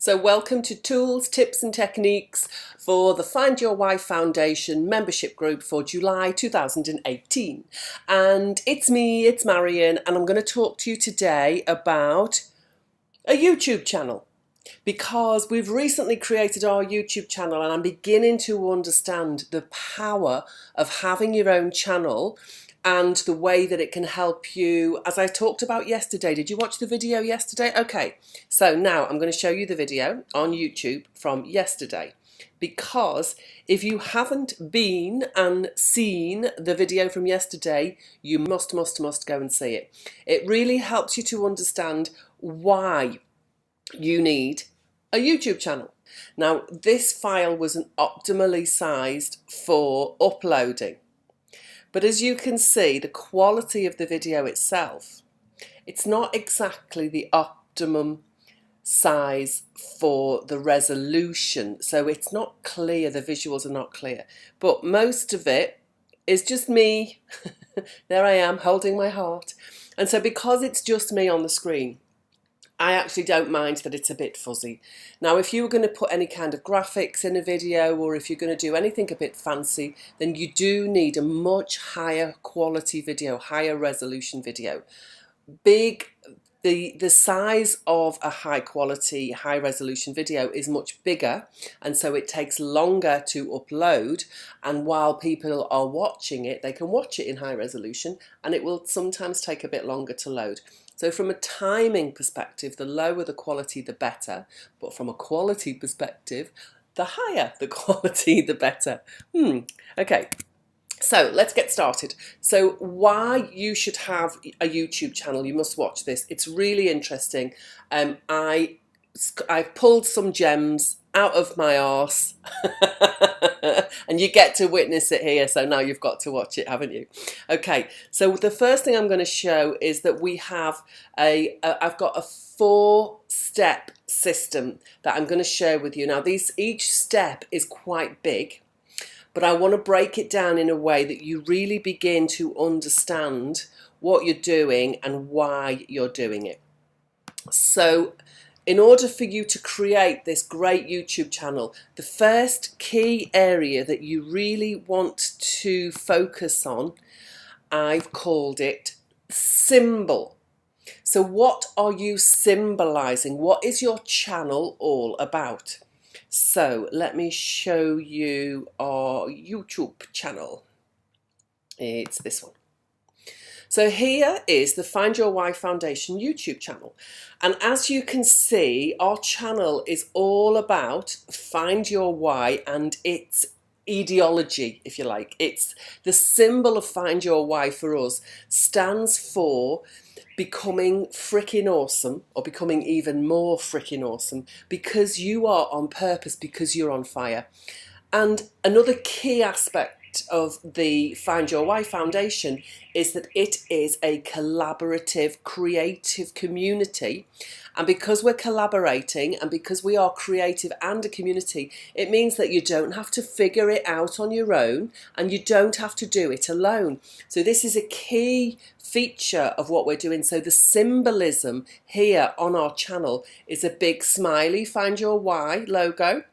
So welcome to Tools, Tips and Techniques for the Find Your Why Foundation membership group for July 2018. And it's me, it's Marion, and I'm going to talk to you today about a YouTube channel. Because we've recently created our YouTube channel and I'm beginning to understand the power of having your own channel and the way that it can help you, as I talked about yesterday. Did you watch the video yesterday? Okay, so now I'm going to show you the video on YouTube from yesterday, because if you haven't been and seen the video from yesterday, you must go and see it. It really helps you to understand why you need a YouTube channel. Now, this file wasn't optimally sized for uploading. But as you can see, the quality of the video itself, it's not exactly the optimum size for the resolution. So it's not clear, the visuals are not clear. But most of it is just me. There I am, holding my heart. And so because it's just me on the screen, I actually don't mind that it's a bit fuzzy. Now, if you were going to put any kind of graphics in a video, or if you're going to do anything a bit fancy, then you do need a much higher quality video, higher resolution video. The size of a high quality, high resolution video is much bigger, and so it takes longer to upload, and while people are watching it, they can watch it in high resolution, and it will sometimes take a bit longer to load. So from a timing perspective, the lower the quality, the better. But from a quality perspective, the higher the quality, the better. Okay, so let's get started. So why you should have a YouTube channel, you must watch this. It's really interesting. I've pulled some gems out of my arse and you get to witness it here, so now you've got to watch it, haven't you? Okay, so the first thing I'm going to show is that we have I've got a 4-step system that I'm going to share with you. Now each step is quite big, but I want to break it down in a way that you really begin to understand what you're doing and why you're doing it. So in order for you to create this great YouTube channel, the first key area that you really want to focus on, I've called it symbol. So what are you symbolizing? What is your channel all about? So let me show you our YouTube channel. It's this one. So here is the Find Your Why Foundation YouTube channel. And as you can see, our channel is all about Find Your Why and its ideology, if you like. It's the symbol of Find Your Why for us stands for becoming freaking awesome, or becoming even more freaking awesome, because you are on purpose, because you're on fire. And another key aspect of the Find Your Why Foundation is that it is a collaborative, creative community. And because we're collaborating and because we are creative and a community, it means that you don't have to figure it out on your own and you don't have to do it alone. So this is a key feature of what we're doing. So the symbolism here on our channel is a big smiley Find Your Why logo,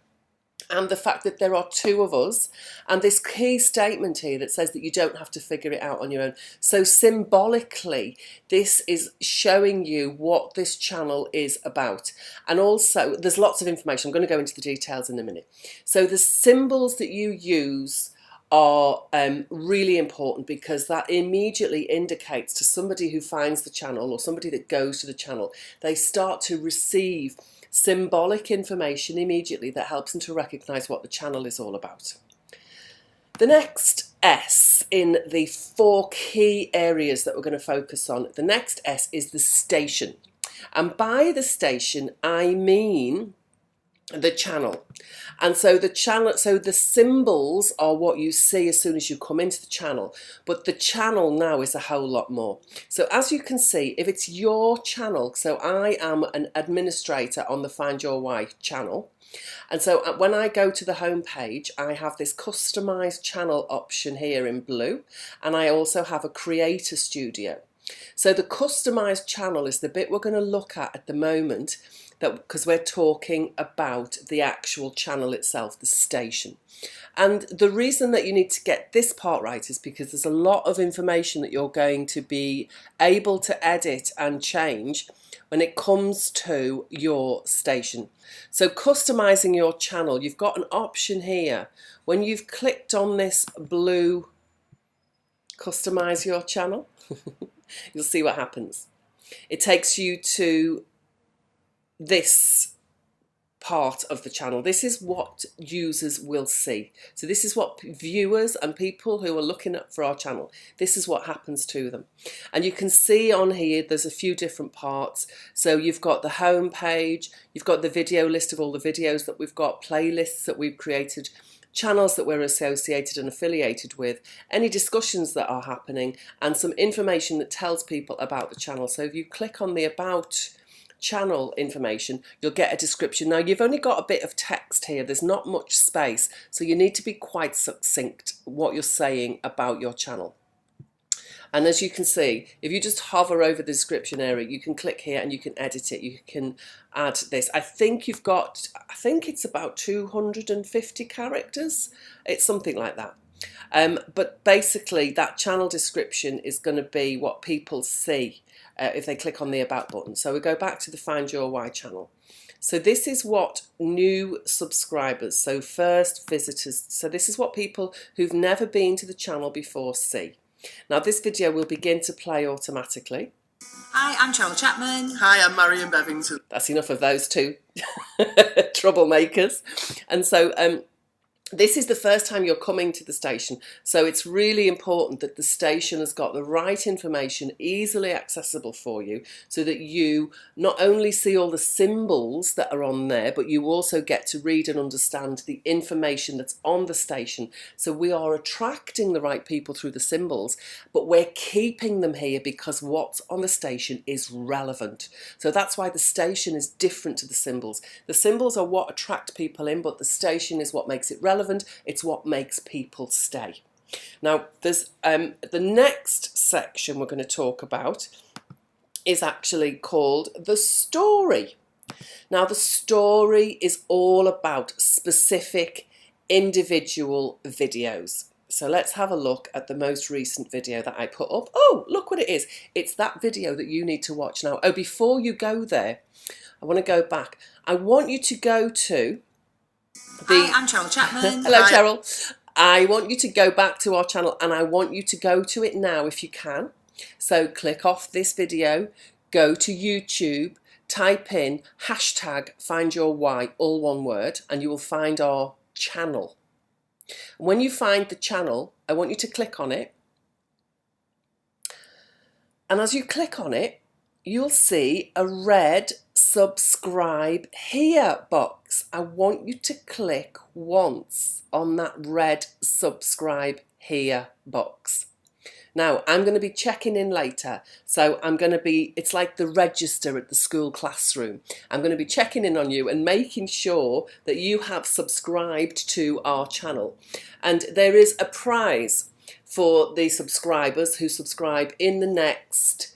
and the fact that there are 2 of us, and this key statement here that says that you don't have to figure it out on your own. So symbolically, this is showing you what this channel is about. And also, there's lots of information. I'm going to go into the details in a minute. So the symbols that you use are really important, because that immediately indicates to somebody who finds the channel, or somebody that goes to the channel, they start to receive symbolic information immediately that helps them to recognize what the channel is all about. The next S in the 4 key areas that we're going to focus on, the next S is the station. And by the station, I mean the channel. And so the channel, so the symbols are what you see as soon as you come into the channel, but the channel now is a whole lot more. So as you can see, if it's your channel, so I am an administrator on the Find Your Why channel, and so when I go to the home page, I have this customized channel option here in blue, and I also have a creator studio. So the customized channel is the bit we're going to look at the moment. that because we're talking about the actual channel itself, the station. And the reason that you need to get this part right is because there's a lot of information that you're going to be able to edit and change when it comes to your station. So customizing your channel, you've got an option here. When you've clicked on this blue customize your channel, you'll see what happens. It takes you to this part of the channel. This is what users will see. So this is what viewers and people who are looking up for our channel, this is what happens to them. And you can see on here there's a few different parts. So you've got the home page, you've got the video list of all the videos that we've got, playlists that we've created, channels that we're associated and affiliated with, any discussions that are happening, and some information that tells people about the channel. So if you click on the about channel information, you'll get a description. Now you've only got a bit of text here, there's not much space, so you need to be quite succinct what you're saying about your channel. And as you can see, if you just hover over the description area, you can click here and you can edit it, you can add this. I think it's about 250 characters, it's something like that. But basically that channel description is going to be what people see if they click on the about button. So we go back to the Find Your Why channel. So this is what new subscribers, so first visitors, so this is what people who've never been to the channel before see. Now this video will begin to play automatically. Hi, I'm Cheryl Chapman. Hi, I'm Marion Bevington. That's enough of those two troublemakers. And so this is the first time you're coming to the station, so it's really important that the station has got the right information easily accessible for you, so that you not only see all the symbols that are on there, but you also get to read and understand the information that's on the station. So we are attracting the right people through the symbols, but we're keeping them here because what's on the station is relevant. So that's why the station is different to the symbols. The symbols are what attract people in, but the station is what makes it relevant. It's what makes people stay. Now there's the next section we're going to talk about is actually called the story. Now the story is all about specific individual videos. So let's have a look at the most recent video that I put up. Oh, look what it is. It's that video that you need to watch now. Oh, before you go there, I want to go back. I want you to go to Hi, I'm Cheryl Chapman. Hello, Hi. Cheryl. I want you to go back to our channel and I want you to go to it now if you can. So click off this video, go to YouTube, type in hashtag FindYourWHY, all one word, and you will find our channel. When you find the channel, I want you to click on it. And as you click on it, you'll see a red subscribe here box. I want you to click once on that red subscribe here box. Now I'm going to be checking in later, so it's like the register at the school classroom. I'm going to be checking in on you and making sure that you have subscribed to our channel. And there is a prize for the subscribers who subscribe in the next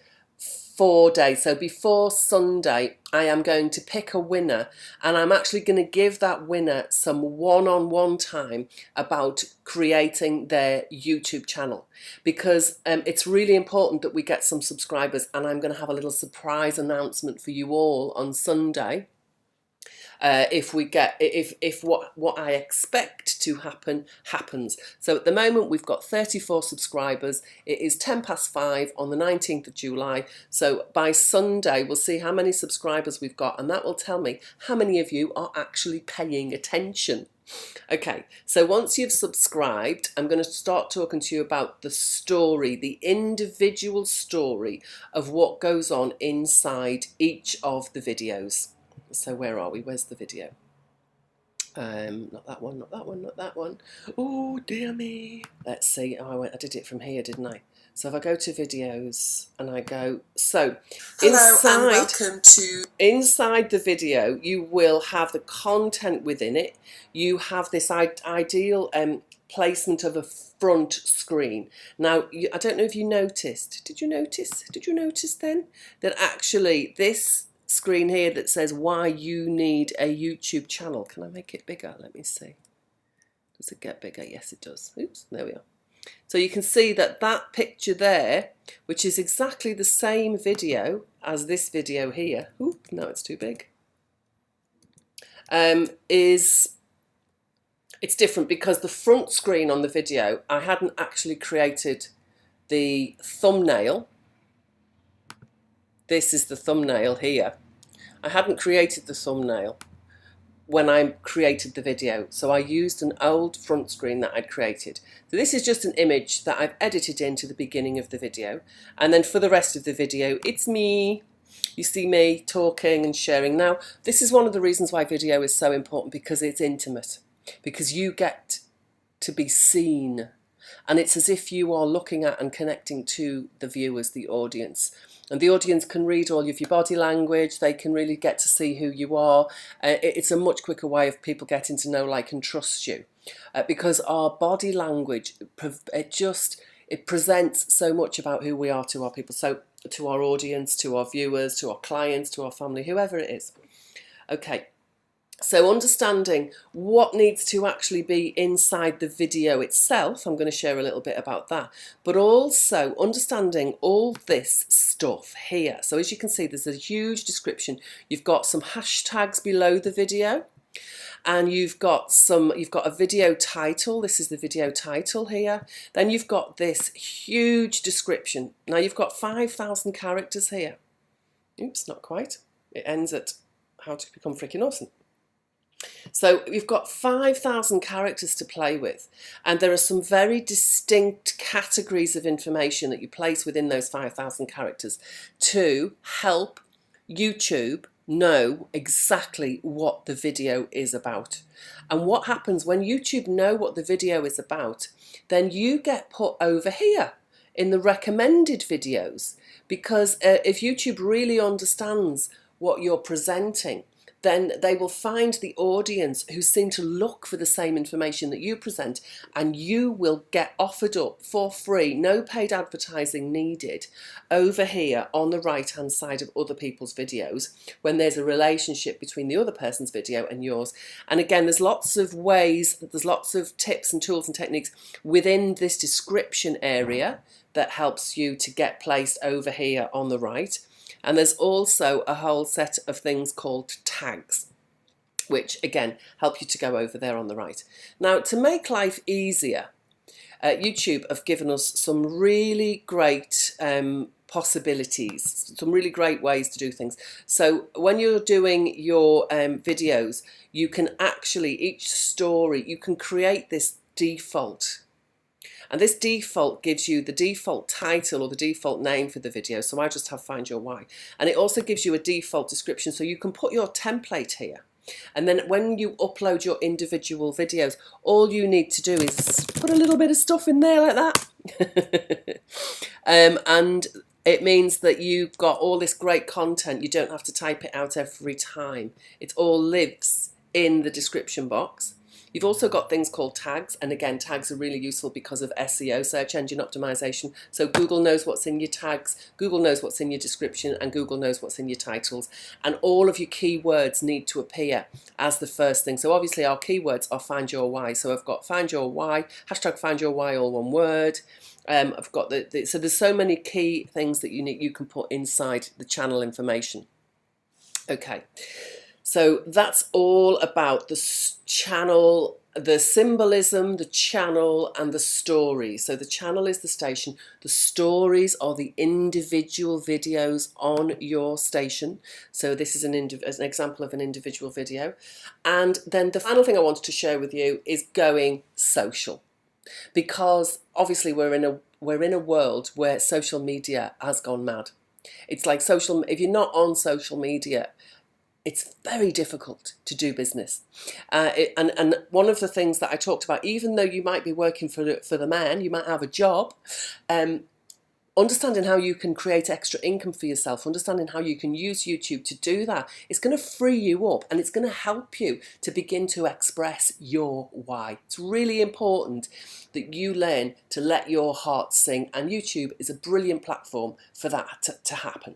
4 days. So before Sunday, I am going to pick a winner, and I'm actually going to give that winner some one-on-one time about creating their YouTube channel, because it's really important that we get some subscribers, and I'm going to have a little surprise announcement for you all on Sunday. If what I expect to happen happens. So at the moment we've got 34 subscribers. It is 5:10 on the 19th of July. So by Sunday we'll see how many subscribers we've got, and that will tell me how many of you are actually paying attention. Okay, so once you've subscribed, I'm going to start talking to you about the story, the individual story of what goes on inside each of the videos. So where are we? Where's the video? Not that one, not that one, not that one. Oh, dear me. Let's see. Oh, I did it from here, didn't I? So if I go to videos and I go, so Hello and welcome to... inside the video, you will have the content within it. You have this ideal placement of a front screen. Now, I don't know if you noticed. Did you notice? Did you notice then that actually this screen here that says why you need a YouTube channel. Can I make it bigger? Let me see. Does it get bigger? Yes, it does. Oops, there we are. So you can see that that picture there, which is exactly the same video as this video here, oop, no, it's too big, it's different because the front screen on the video, I hadn't actually created the thumbnail. This is the thumbnail here. I hadn't created the thumbnail when I created the video, so I used an old front screen that I'd created. So this is just an image that I've edited into the beginning of the video, and then for the rest of the video it's me. You see me talking and sharing. Now this is one of the reasons why video is so important, because it's intimate, because you get to be seen, and it's as if you are looking at and connecting to the viewers, the audience. And the audience can read all of your body language, they can really get to see who you are. It's a much quicker way of people getting to know, like, and trust you. Because our body language, it presents so much about who we are to our people. So to our audience, to our viewers, to our clients, to our family, whoever it is. Okay. So understanding what needs to actually be inside the video itself, I'm going to share a little bit about that, but also understanding all this stuff here. So as you can see, there's a huge description. You've got some hashtags below the video, and you've got a video title. This is the video title here. Then you've got this huge description. Now you've got 5,000 characters here. Oops, not quite. It ends at how to become freaking awesome. So we've got 5,000 characters to play with, and there are some very distinct categories of information that you place within those 5,000 characters to help YouTube know exactly what the video is about. And what happens when YouTube know what the video is about, then you get put over here in the recommended videos, because if YouTube really understands what you're presenting, then they will find the audience who seem to look for the same information that you present, and you will get offered up for free, no paid advertising needed, over here on the right hand side of other people's videos when there's a relationship between the other person's video and yours. And again, there's lots of ways, there's lots of tips and tools and techniques within this description area that helps you to get placed over here on the right. And there's also a whole set of things called tags, which again help you to go over there on the right. Now, to make life easier, YouTube have given us some really great possibilities, some really great ways to do things. So when you're doing your videos, you can actually, each story, you can create this default. And this default gives you the default title or the default name for the video. So I just have Find Your Why. And it also gives you a default description. So you can put your template here. And then when you upload your individual videos, all you need to do is put a little bit of stuff in there like that. And it means that you've got all this great content. You don't have to type it out every time. It all lives in the description box. You've also got things called tags, and again, tags are really useful because of SEO, search engine optimization. So Google knows what's in your tags, Google knows what's in your description, and Google knows what's in your titles. And all of your keywords need to appear as the first thing. So obviously our keywords are Find Your Why. So I've got Find Your Why, hashtag Find Your Why, all one word. I've got so there's so many key things that you can put inside the channel information. Okay. So that's all about the channel, the symbolism, the channel, and the story. So the channel is the station. The stories are the individual videos on your station. So this is an example of an individual video. And then the final thing I wanted to share with you is going social. Because obviously we're in a world where social media has gone mad. It's like if you're not on social media, it's very difficult to do business. And one of the things that I talked about, even though you might be working for the man, you might have a job, understanding how you can create extra income for yourself, understanding how you can use YouTube to do that, it's going to free you up, and it's going to help you to begin to express your why. It's really important that you learn to let your heart sing, and YouTube is a brilliant platform for that to happen.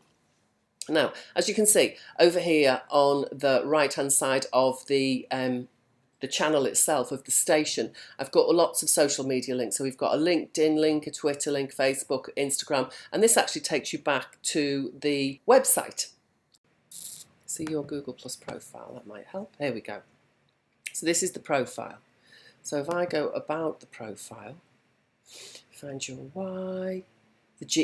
Now, as you can see over here on the right hand side of the channel itself, of the station, I've got lots of social media links. So we've got a LinkedIn link, a Twitter link, Facebook, Instagram, and this actually takes you back to the website. See your Google Plus profile, that might help. Here we go. So this is the profile. So if I go about the profile, find your why,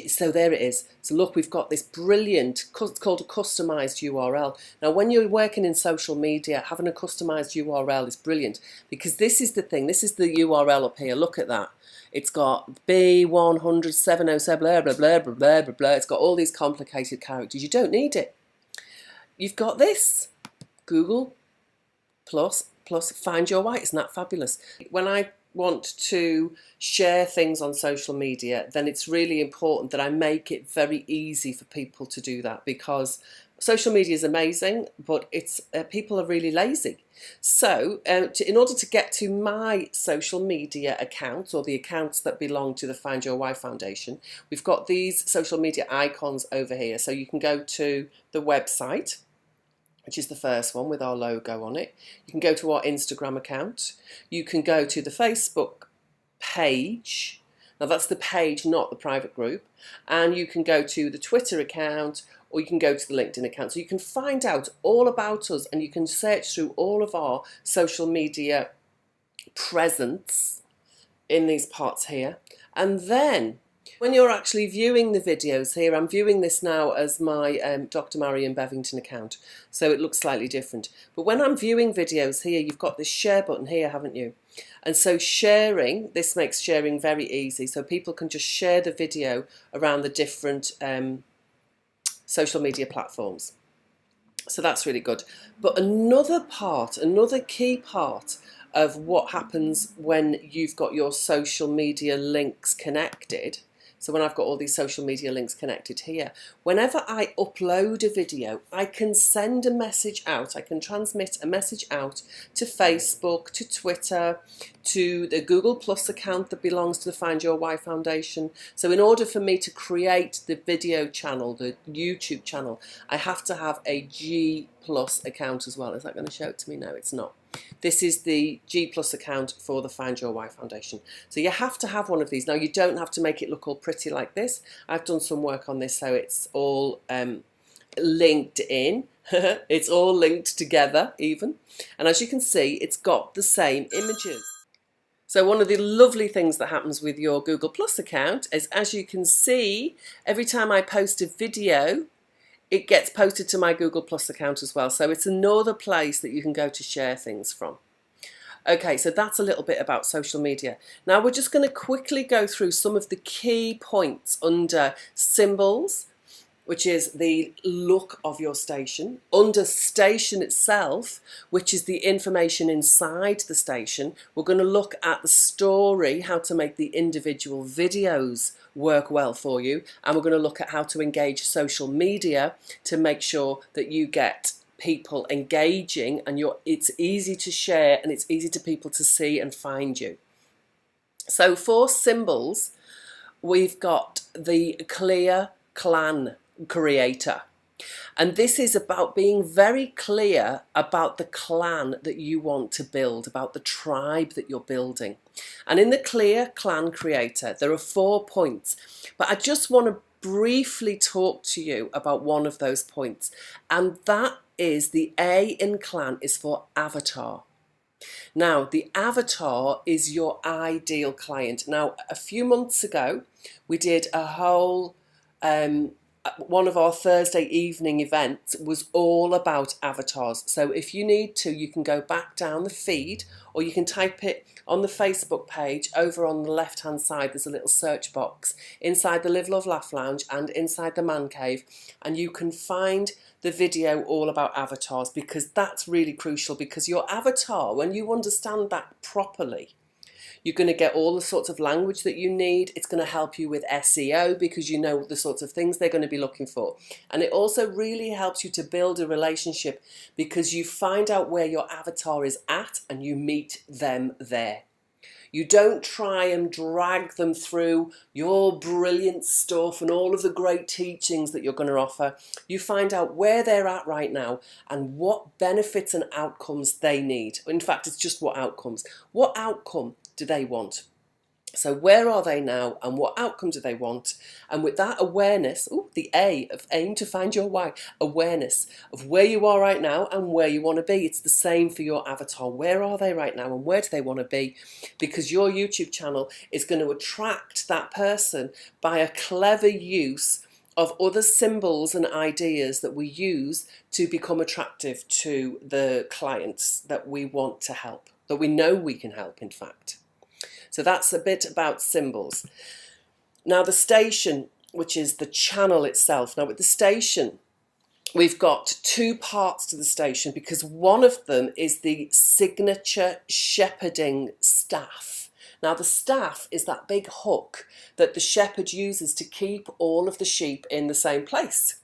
so there it is. So look, we've got this brilliant, it's called a customized URL. Now, when you're working in social media, having a customized URL is brilliant, because this is the thing. This is the URL up here. Look at that. It's got B100 707 blah blah blah blah blah blah blah. It's got all these complicated characters. You don't need it. You've got this Google plus Find Your Why. Isn't that fabulous? When I want to share things on social media, then it's really important that I make it very easy for people to do that, because social media is amazing, but it's people are really lazy. So in order to get to my social media accounts, or the accounts that belong to the Find Your Why Foundation, we've got these social media icons over here. So you can go to the website, which is the first one with our logo on it. You can go to our Instagram account. You can go to the Facebook page. Now that's the page, not the private group. And you can go to the Twitter account, or you can go to the LinkedIn account. So you can find out all about us, and you can search through all of our social media presence in these parts here. And then when you're actually viewing the videos here, I'm viewing this now as my Dr. Marion Bevington account, so it looks slightly different. But when I'm viewing videos here, you've got this share button here, haven't you? And so sharing, this makes sharing very easy, so people can just share the video around the different social media platforms. So that's really good. But another key part of what happens when you've got your social media links connected, so when I've got all these social media links connected here, whenever I upload a video, I can send a message out, I can transmit a message out to Facebook, to Twitter, to the Google Plus account that belongs to the Find Your Why Foundation. So in order for me to create the video channel, the YouTube channel, I have to have a G Plus account as well. Is that going to show it to me? No, it's not. This is the G Plus account for the Find Your Why Foundation. So you have to have one of these. Now, you don't have to make it look all pretty like this. I've done some work on this, so it's all linked in. It's all linked together even. And as you can see, it's got the same images. So one of the lovely things that happens with your Google Plus account is, as you can see, every time I post a video, it gets posted to my Google Plus account as well. So it's another place that you can go to share things from. Okay, so that's a little bit about social media. Now we're just going to quickly go through some of the key points under symbols, which is the look of your station. Under station itself, which is the information inside the station, we're going to look at the story, how to make the individual videos work well for you, and we're going to look at how to engage social media to make sure that you get people engaging, and it's easy to share and it's easy to people to see and find you. So for symbols, we've got the clear clan creator, and this is about being very clear about the clan that you want to build, about the tribe that you're building. And in the clear clan creator, there are 4 points, but I just want to briefly talk to you about one of those points, and that is the A in clan is for avatar. Now, the avatar is your ideal client. Now, a few months ago, we did a whole one of our Thursday evening events was all about avatars. So if you need to, you can go back down the feed, or you can type it on the Facebook page. Over on the left hand side, there's a little search box inside the Live Love Laugh Lounge and inside the Man Cave, and you can find the video all about avatars, because that's really crucial. Because your avatar, when you understand that properly, you're going to get all the sorts of language that you need. It's going to help you with SEO, because you know the sorts of things they're going to be looking for. And it also really helps you to build a relationship, because you find out where your avatar is at and you meet them there. You don't try and drag them through your brilliant stuff and all of the great teachings that you're going to offer. You find out where they're at right now and what benefits and outcomes they need. In fact, it's just what outcomes. What outcome do they want? So where are they now and what outcome do they want? And with that awareness, the A of aim to find your why, awareness of where you are right now and where you want to be. It's the same for your avatar. Where are they right now and where do they want to be? Because your YouTube channel is going to attract that person by a clever use of other symbols and ideas that we use to become attractive to the clients that we want to help, that we know we can help, in fact. So that's a bit about symbols. Now the station, which is the channel itself. Now with the station, we've got two parts to the station because one of them is the signature shepherding staff. Now the staff is that big hook that the shepherd uses to keep all of the sheep in the same place.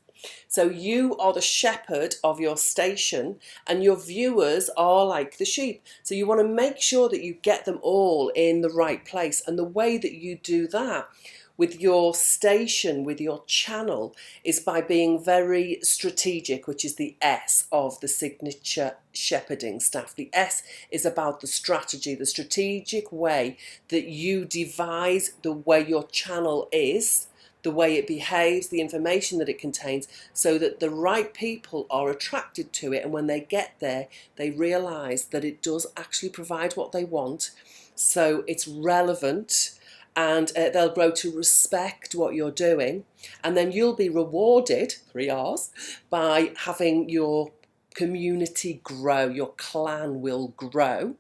So you are the shepherd of your station and your viewers are like the sheep. So you want to make sure that you get them all in the right place. And the way that you do that with your station, with your channel, is by being very strategic, which is the S of the signature shepherding staff. The S is about the strategy, the strategic way that you devise the way your channel is, the way it behaves, the information that it contains, so that the right people are attracted to it, and when they get there they realise that it does actually provide what they want, so it's relevant, and they'll grow to respect what you're doing, and then you'll be rewarded, 3 R's, by having your community grow. Your clan will grow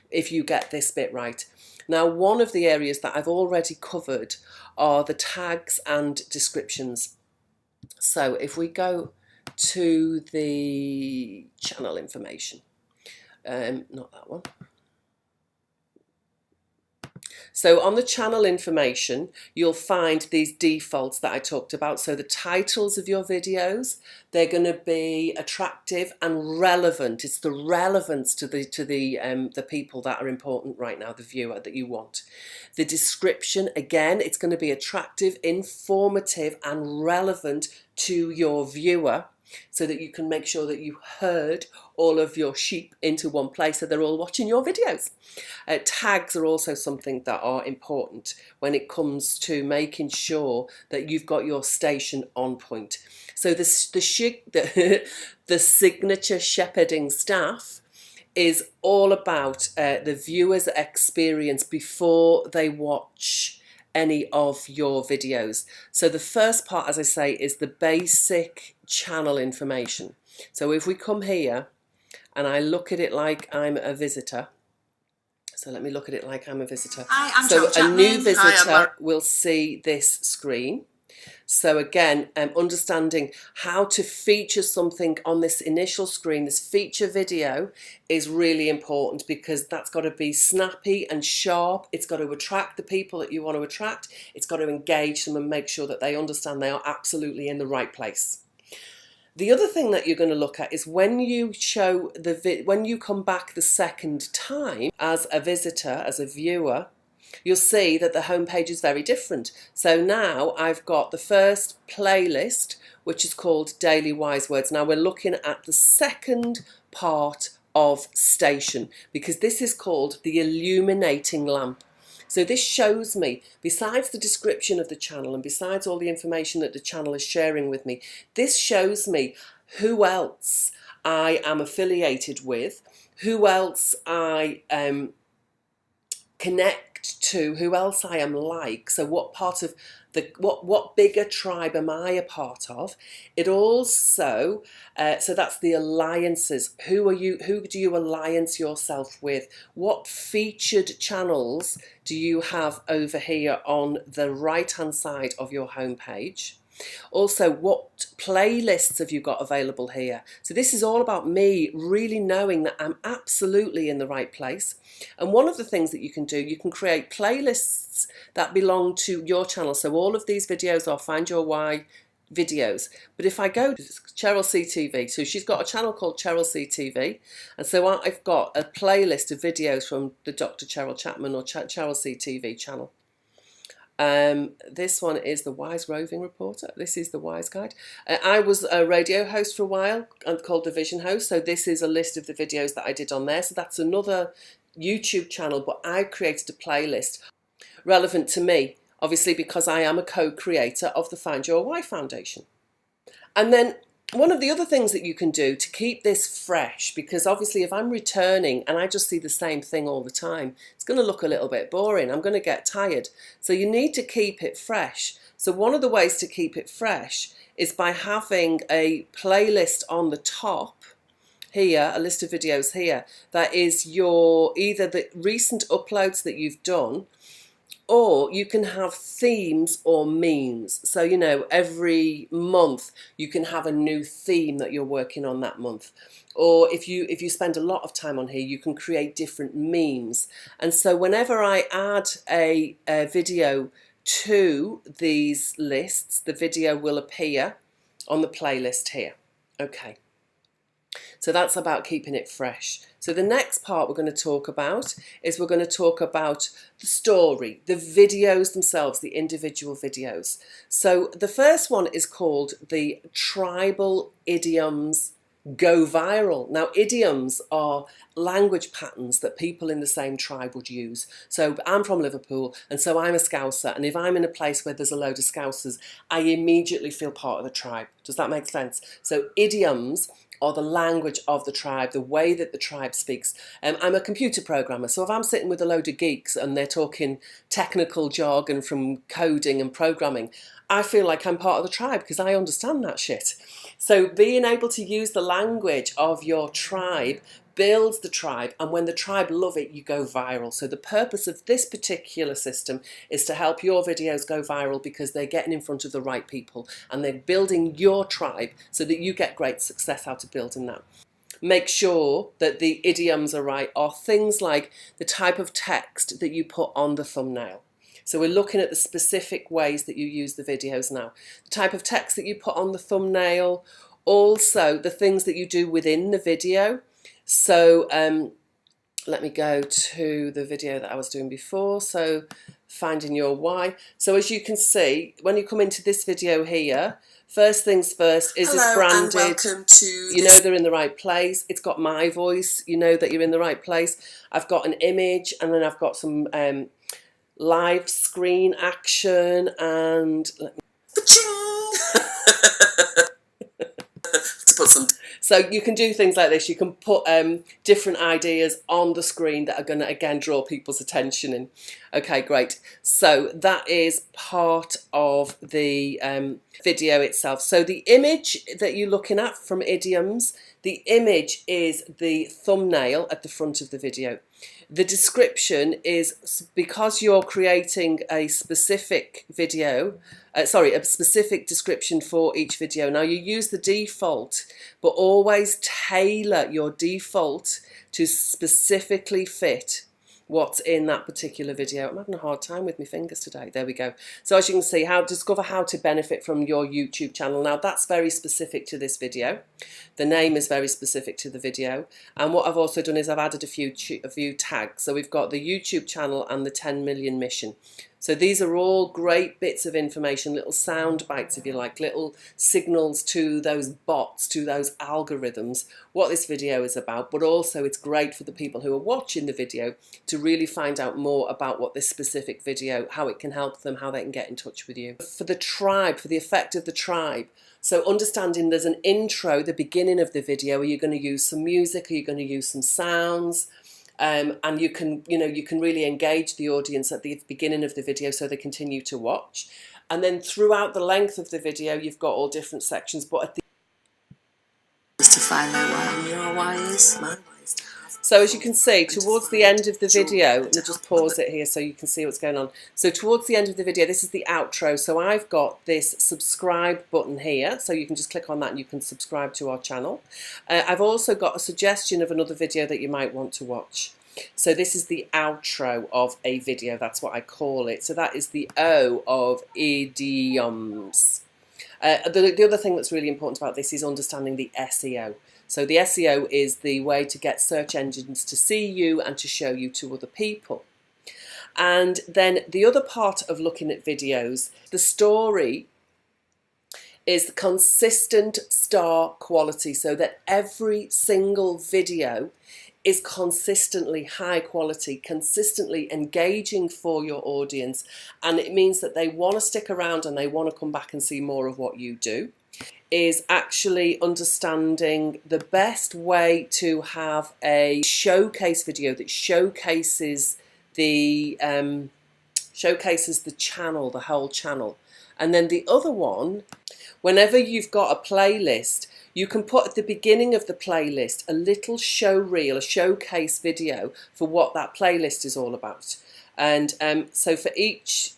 if you get this bit right. Now, one of the areas that I've already covered are the tags and descriptions. So if we go to the channel information, not that one. So on the channel information, you'll find these defaults that I talked about. So the titles of your videos, they're going to be attractive and relevant. It's the relevance to the people that are important right now, the viewer that you want. The description, again, it's going to be attractive, informative and relevant to your viewer, so that you can make sure that you herd all of your sheep into one place so they're all watching your videos. Tags are also something that are important when it comes to making sure that you've got your station on point. So the signature shepherding staff is all about the viewer's experience before they watch any of your videos. So the first part, as I say, is the basic channel information. So if we come here and I look at it like I'm a visitor, so let me look at it like I'm a visitor. Hi, I'm so Cheryl Chapman. A new visitor Hi, will see this screen. So again, understanding how to feature something on this initial screen, this feature video, is really important, because that's got to be snappy and sharp. It's got to attract the people that you want to attract. It's got to engage them and make sure that they understand they are absolutely in the right place. The other thing that you're going to look at is when you show when you come back the second time as a visitor, as a viewer, you'll see that the homepage is very different. So now I've got the first playlist, which is called Daily Wise Words. Now we're looking at the second part of station, because this is called the Illuminating Lamp. So this shows me, besides the description of the channel and besides all the information that the channel is sharing with me, this shows me who else I am affiliated with, who else I connect to, who else I am like. So what part of the what bigger tribe am I a part of? It also so that's the alliances. Who do you alliance yourself with? What featured channels do you have over here on the right hand side of your homepage? Also, what playlists have you got available here? So this is all about me really knowing that I'm absolutely in the right place. And one of the things that you can do, you can create playlists that belong to your channel. So all of these videos are Find Your Why videos. But if I go to Cheryl CTV, so she's got a channel called Cheryl CTV, and so I've got a playlist of videos from the Dr. Cheryl Chapman or Cheryl CTV channel. This one is the Wise Roving Reporter. This is the Wise Guide. I was a radio host for a while called the Vision Host, so this is a list of the videos that I did on there. So that's another YouTube channel, but I created a playlist relevant to me, obviously because I am a co-creator of the Find Your Why Foundation. And then one of the other things that you can do to keep this fresh, because obviously if I'm returning and I just see the same thing all the time, it's going to look a little bit boring. I'm going to get tired. So you need to keep it fresh. So one of the ways to keep it fresh is by having a playlist on the top here, a list of videos here, that is your either the recent uploads that you've done, or you can have themes or memes. So, you know, every month you can have a new theme that you're working on that month. Or if you spend a lot of time on here, you can create different memes. And so whenever I add a video to these lists, the video will appear on the playlist here. Okay. So that's about keeping it fresh. So the next part we're going to talk about is we're going to talk about the story, the videos themselves, the individual videos. So the first one is called the Tribal Idioms Go Viral. Now, idioms are language patterns that people in the same tribe would use. So I'm from Liverpool, and so I'm a Scouser, and if I'm in a place where there's a load of Scousers, I immediately feel part of the tribe. Does that make sense? So idioms or the language of the tribe, the way that the tribe speaks. I'm a computer programmer, so if I'm sitting with a load of geeks and they're talking technical jargon from coding and programming, I feel like I'm part of the tribe because I understand that shit. So being able to use the language of your tribe builds the tribe, and when the tribe love it, you go viral. So the purpose of this particular system is to help your videos go viral because they're getting in front of the right people and they're building your tribe so that you get great success out of building that. Make sure that the idioms are right, are things like the type of text that you put on the thumbnail. So we're looking at the specific ways that you use the videos now. The type of text that you put on the thumbnail, also the things that you do within the video. So let me go to the video that I was doing before. So Finding Your Why. So as you can see, when you come into this video here, first things first, is it's branded. And welcome to you know they're in the right place. It's got my voice. You know that you're in the right place. I've got an image, and then I've got some live screen action, and let me to put some. So you can do things like this. You can put different ideas on the screen that are going to, again, draw people's attention in. Okay, great. So that is part of the video itself. So the image that you're looking at from Idioms, the image is the thumbnail at the front of the video. The description is, because you're creating a specific video, a specific description for each video. Now you use the default, but always tailor your default to specifically fit what's in that particular video. I'm having a hard time with my fingers today. There we go. So as you can see, discover how to benefit from your YouTube channel. Now that's very specific to this video. The name is very specific to the video. And what I've also done is I've added a few tags. So we've got the YouTube channel and the 10 million mission. So these are all great bits of information, little sound bites, if you like, little signals to those bots, to those algorithms, what this video is about. But also it's great for the people who are watching the video to really find out more about what this specific video, how it can help them, how they can get in touch with you. For the tribe, for the effect of the tribe, so understanding there's an intro, the beginning of the video, are you going to use some music, are you going to use some sounds? And you can really engage the audience at the beginning of the video so they continue to watch. And then throughout the length of the video, you've got all different sections. But at the To find out why your why is my why is to have. So as you can see, towards the end of the video, let me just pause it here so you can see what's going on. So towards the end of the video, this is the outro. So I've got this subscribe button here. So you can just click on that and you can subscribe to our channel. I've also got a suggestion of another video that you might want to watch. So this is the outro of a video. That's what I call it. So that is the O of idioms. The other thing that's really important about this is understanding the SEO. So the SEO is the way to get search engines to see you and to show you to other people. And then the other part of looking at videos, the story is consistent star quality, so that every single video is consistently high quality, consistently engaging for your audience, and it means that they want to stick around and they want to come back and see more of what you do. Is actually understanding the best way to have a showcase video that showcases the channel, the whole channel. And then the other one, whenever you've got a playlist, you can put at the beginning of the playlist a little show reel, a showcase video for what that playlist is all about. And so for each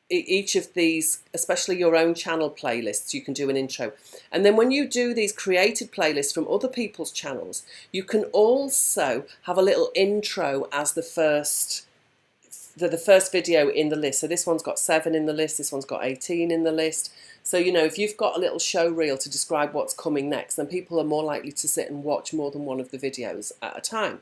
of these, especially your own channel playlists, you can do an intro. And then when you do these created playlists from other people's channels, you can also have a little intro as the first video in the list. So this one's got 7 in the list, this one's got 18 in the list. So, you know, if you've got a little show reel to describe what's coming next, then people are more likely to sit and watch more than one of the videos at a time.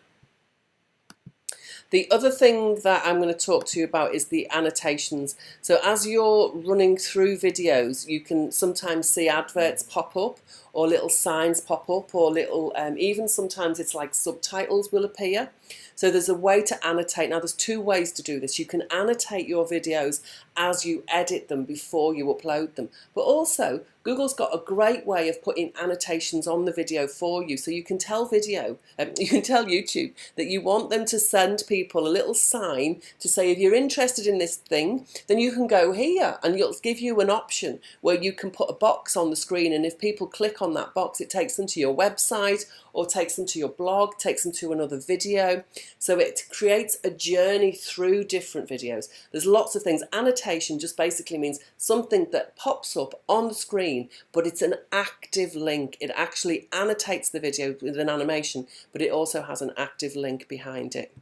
The other thing that I'm going to talk to you about is the annotations. So as you're running through videos, you can sometimes see adverts pop up, or little signs pop up, or little, even sometimes it's like subtitles will appear. So there's a way to annotate. Now there's 2 ways to do this. You can annotate your videos as you edit them before you upload them. But also, Google's got a great way of putting annotations on the video for you. So you can tell YouTube that you want them to send people a little sign to say, if you're interested in this thing, then you can go here, and it'll give you an option where you can put a box on the screen, and if people click on that box, it takes them to your website, or takes them to your blog, takes them to another video. So it creates a journey through different videos. There's lots of things. Annotation just basically means something that pops up on the screen, but it's an active link. It actually annotates the video with an animation, but it also has an active link behind it.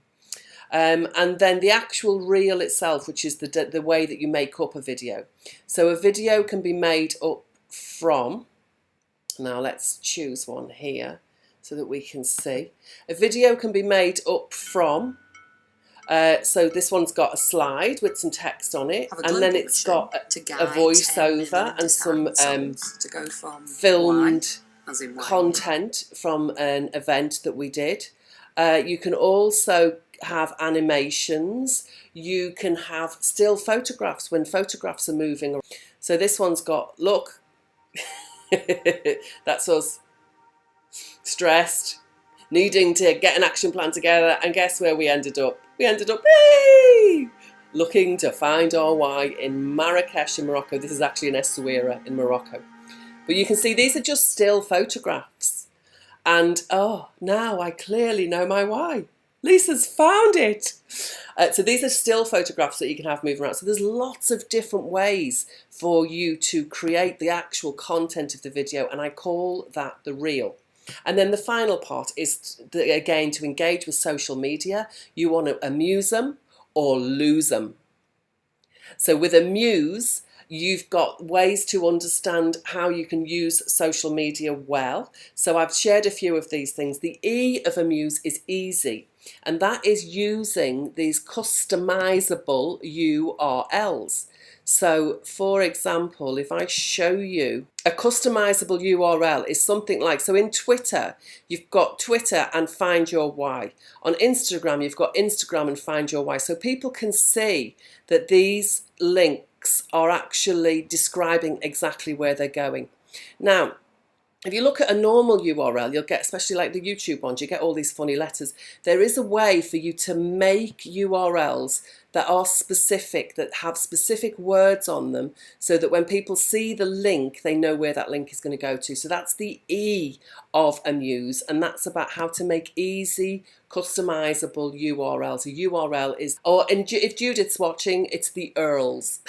And then the actual reel itself, which is the way that you make up a video. So a video can be made up from, now let's choose one here so that we can see. A video can be made up from, so this one's got a slide with some text on it, and then it's got a voiceover and some filmed content from an event that we did. You can also have animations. You can have still photographs when photographs are moving. So this one's got, look, that's us stressed, needing to get an action plan together, and guess where we ended up? We ended up, hey, looking to find our why in Marrakesh in Morocco. This is actually in Essaouira in Morocco. But you can see these are just still photographs. And oh, now I clearly know my why. Lisa's found it. So these are still photographs that you can have moving around. So there's lots of different ways for you to create the actual content of the video, and I call that the reel. And then the final part is, again, to engage with social media. You want to amuse them or lose them. So with amuse, you've got ways to understand how you can use social media well. So I've shared a few of these things. The E of amuse is easy, and that is using these customizable URLs. So for example, if I show you a customizable URL is something like, so in Twitter, you've got Twitter and FindYourWHY. On Instagram, you've got Instagram and FindYourWHY. So people can see that these links are actually describing exactly where they're going. Now, if you look at a normal URL, you'll get, especially like the YouTube ones, you get all these funny letters. There is a way for you to make URLs that are specific, that have specific words on them, so that when people see the link, they know where that link is going to go to. So that's the E of amuse, and that's about how to make easy, customizable URLs. A URL is, or if Judith's watching, it's the URLs.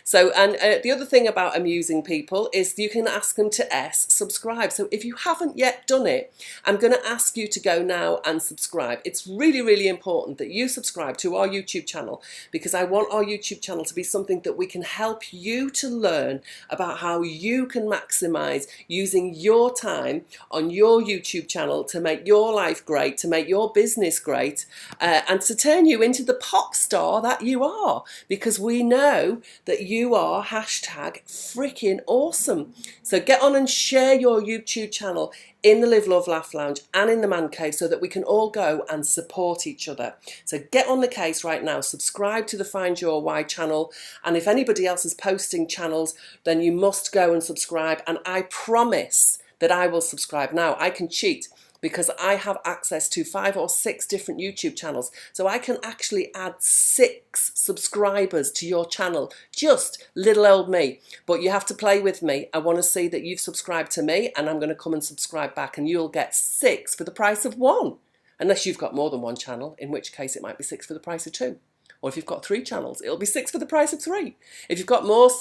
So, and the other thing about amusing people is you can ask them to subscribe. So if you haven't yet done it, I'm going to ask you to go now and subscribe. It's really, really important that you subscribe to our YouTube channel, channel, because I want our YouTube channel to be something that we can help you to learn about how you can maximize using your time on your YouTube channel to make your life great, to make your business great, and to turn you into the pop star that you are, because we know that you are hashtag freaking awesome. So get on and share your YouTube channel in the Live, Love, Laugh Lounge and in the Man Cave so that we can all go and support each other. So get on the case right now, subscribe to the Find Your Why channel, and if anybody else is posting channels, then you must go and subscribe, and I promise that I will subscribe. Now, I can cheat because I have access to 5 or 6 different YouTube channels. So I can actually add 6 subscribers to your channel, just little old me. But you have to play with me. I want to see that you've subscribed to me, and I'm going to come and subscribe back, and you'll get 6 for the price of 1. Unless you've got more than 1 channel, in which case it might be 6 for the price of 2. Or if you've got 3 channels, it'll be 6 for the price of 3. If you've got more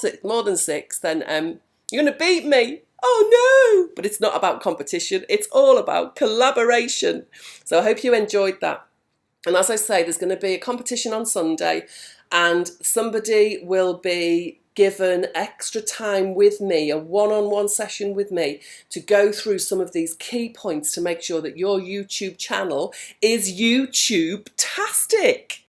than 6, then you're going to beat me. Oh no! But it's not about competition. It's all about collaboration. So I hope you enjoyed that. And as I say, there's going to be a competition on Sunday, and somebody will be given extra time with me, a one-on-one session with me, to go through some of these key points to make sure that your YouTube channel is YouTube-tastic.